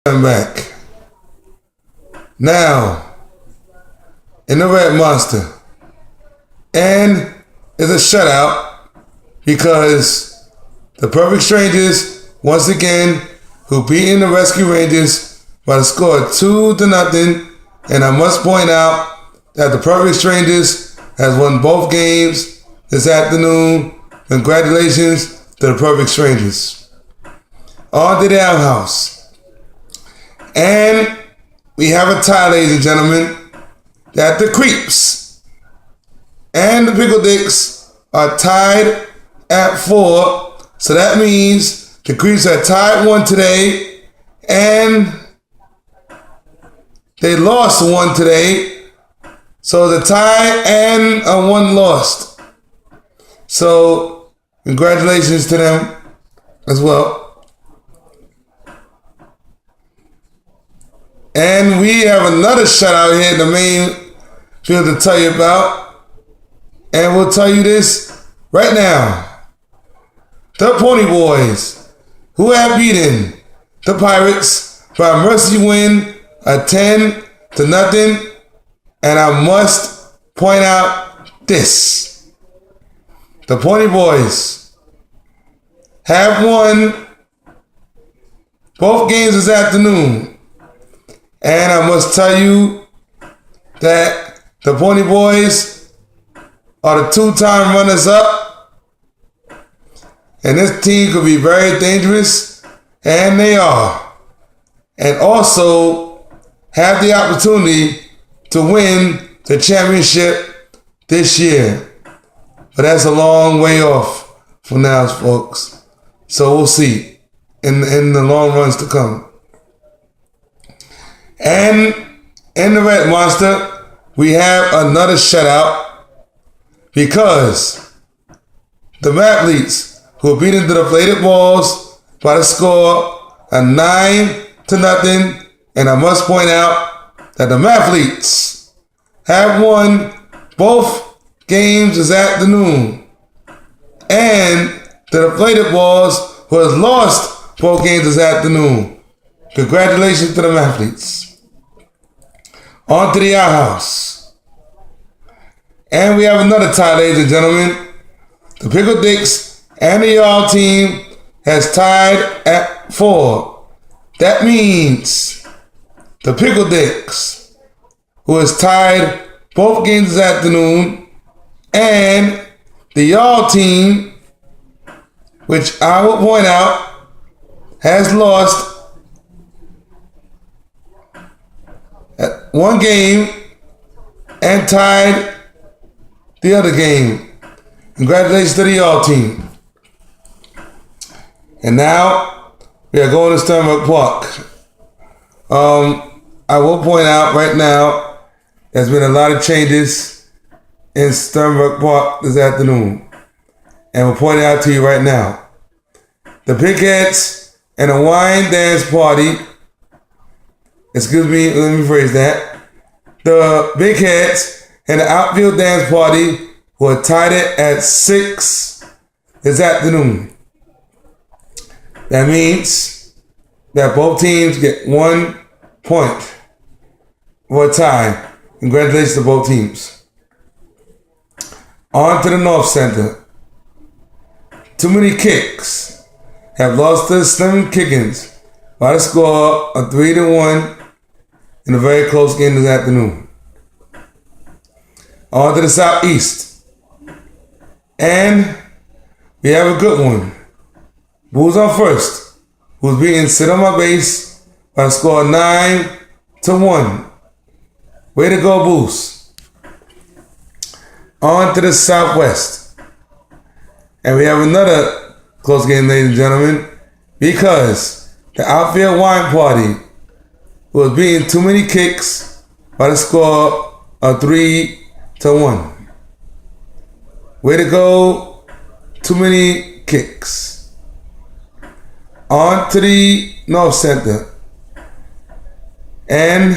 I'm back. Now, in the Red Monster. And it's a shutout because the Perfect Strangers, once again, who beaten the Rescue Rangers by the score of 2-0. And I must point out that the Perfect Strangers has won both games this afternoon. Congratulations to the Perfect Strangers. On to the outhouse. And we have a tie, ladies and gentlemen, that the Creeps and the Pickle Dicks are tied at 4. So that means the Creeps are tied 1 today, and they lost 1 today. So the tie and a 1 lost. So congratulations to them as well. And we have another shutout here in the main field to tell you about. And we'll tell you this right now. The Pony Boys, who have beaten the Pirates by a mercy win of 10-0. And I must point out this. The Pony Boys have won both games this afternoon. And I must tell you that the Pony Boys are the 2-time runners-up. And this team could be very dangerous, and they are. And also have the opportunity to win the championship this year. But that's a long way off from now, folks. So we'll see in the long runs to come. And in the Red Monster, we have another shutout because the Mathletes, who are beating the Deflated Balls by the score of 9-0, and I must point out that the Mathletes have won both games this afternoon, and the Deflated Balls, who has lost both games this afternoon. Congratulations to the Mathletes. On to the outhouse. And we have another tie, ladies and gentlemen. The Pickle Dicks and the Y'all team has tied at 4. That means the Pickle Dicks, who has tied both games this afternoon, and the Y'all team, which I will point out, has lost at 1 game and tied the other game. Congratulations to the Y'all team. And now we are going to Sternberg Park. I will point out right now there's been a lot of changes in Sternberg Park this afternoon. And we'll point it out to you right now. The Pigheads and the Wine Dance Party, excuse me, let me phrase that. The Big Heads and the Outfield Dance Party were tied it at 6 this afternoon. That means that both teams get 1 point for a tie. Congratulations to both teams. On to the North Center. Too Many Kicks have lost to the Slim Kickins by the score of 3-1 in a very close game this afternoon. On to the Southeast. And we have a good one. Bulls on first, who's beating Sit on My Base by a score of 9-1. Way to go, Bulls. On to the Southwest. And we have another close game, ladies and gentlemen, because the Outfield Wine Party was beating Too Many Kicks by the score of 3-1. Way to go, Too Many Kicks. On to the North Center. And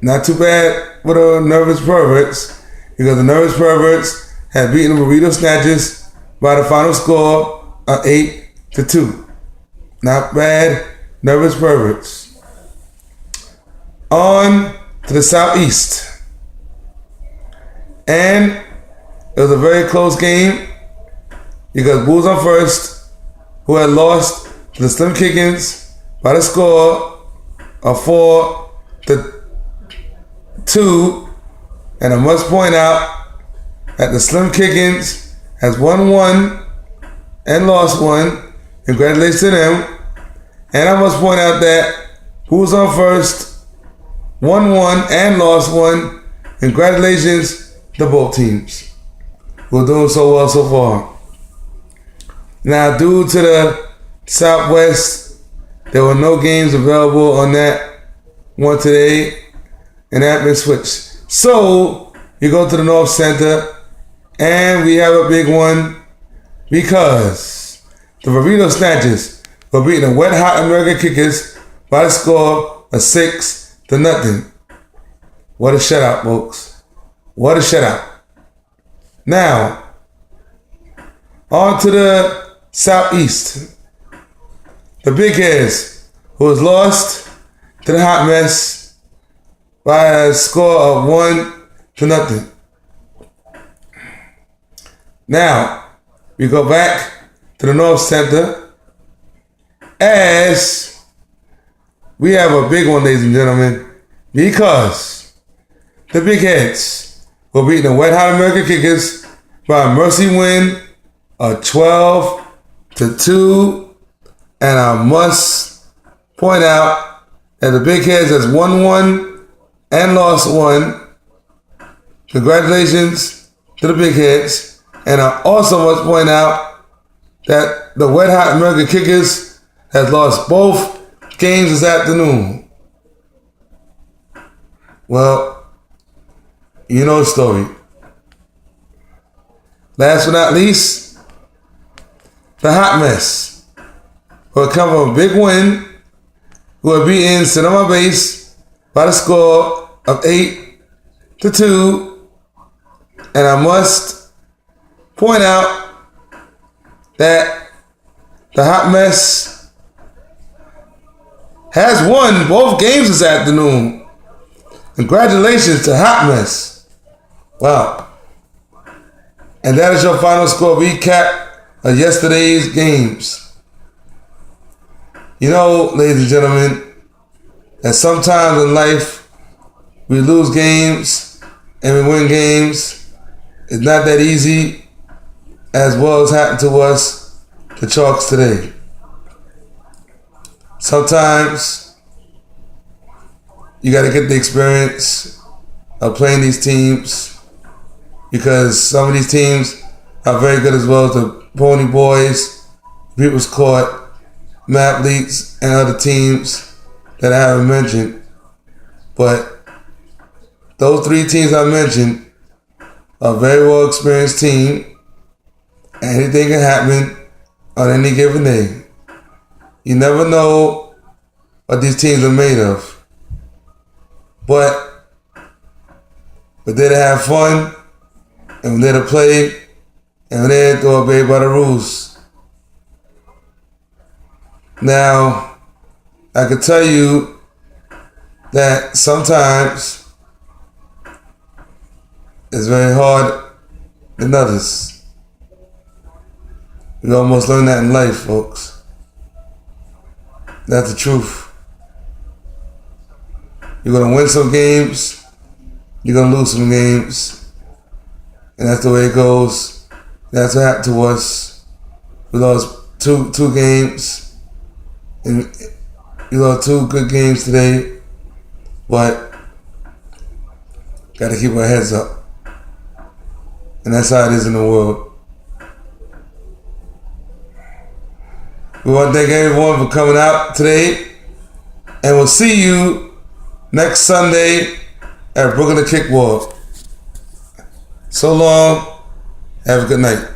not too bad for the Nervous Perverts, because the Nervous Perverts had beaten the Burrito Snatchers by the final score of 8-2. Not bad nervous perverts. On to the Southeast. And it was a very close game because Bulls on first, who had lost to the Slim Kickins by the score of 4-2. And I must point out that the Slim Kickins has won one and lost one. Congratulations to them. And I must point out that Bulls on first won one and lost one. Congratulations to both teams. We're doing so well so far. Now, due to the Southwest, there were no games available on that one today, and that been switched. So, you go to the North Center, and we have a big one because the Burrito Snatchers were beating the Wet Hot American Kickers by the score of 6-0. What a shutout, folks. What a shutout. Now, on to the Southeast. The Big Heads, who was lost to the Hot Mess by a score of 1-0. Now, we go back to the North Center as we have a big one, ladies and gentlemen, because the Big Heads will beat the Wet Hot American Kickers by a mercy win of 12-2. And I must point out that the Big Heads has won one and lost one. Congratulations to the Big Heads. And I also must point out that the Wet Hot American Kickers has lost both games this afternoon. Well, you know the story. Last but not least, the Hot Mess will come from a big win, who are beating Sonoma Base by the score of 8-2. And I must point out that the Hot Mess has won both games this afternoon. Congratulations to Hot Mess. Wow. And that is your final score recap of yesterday's games. You know, ladies and gentlemen, that sometimes in life we lose games and we win games. It's not that easy, as well as happened to us, the Chalks today. Sometimes you got to get the experience of playing these teams, because some of these teams are very good, as well as the Pony Boys, People's Court, Mathletes, and other teams that I haven't mentioned. But those three teams I mentioned are a very well experienced team. Anything can happen on any given day. You never know what these teams are made of. But we're there to have fun, and we're there to play, and we're there to obey by the rules. Now, I can tell you that sometimes it's very hard than others. We almost learn that in life, folks. That's the truth. You're going to win some games, you're going to lose some games. And that's the way it goes. That's what happened to us. We lost two games. And we lost two good games today. But got to keep our heads up. And that's how it is in the world. We want to thank everyone for coming out today. And we'll see you next Sunday at Brooklyn Kickball. So long. Have a good night.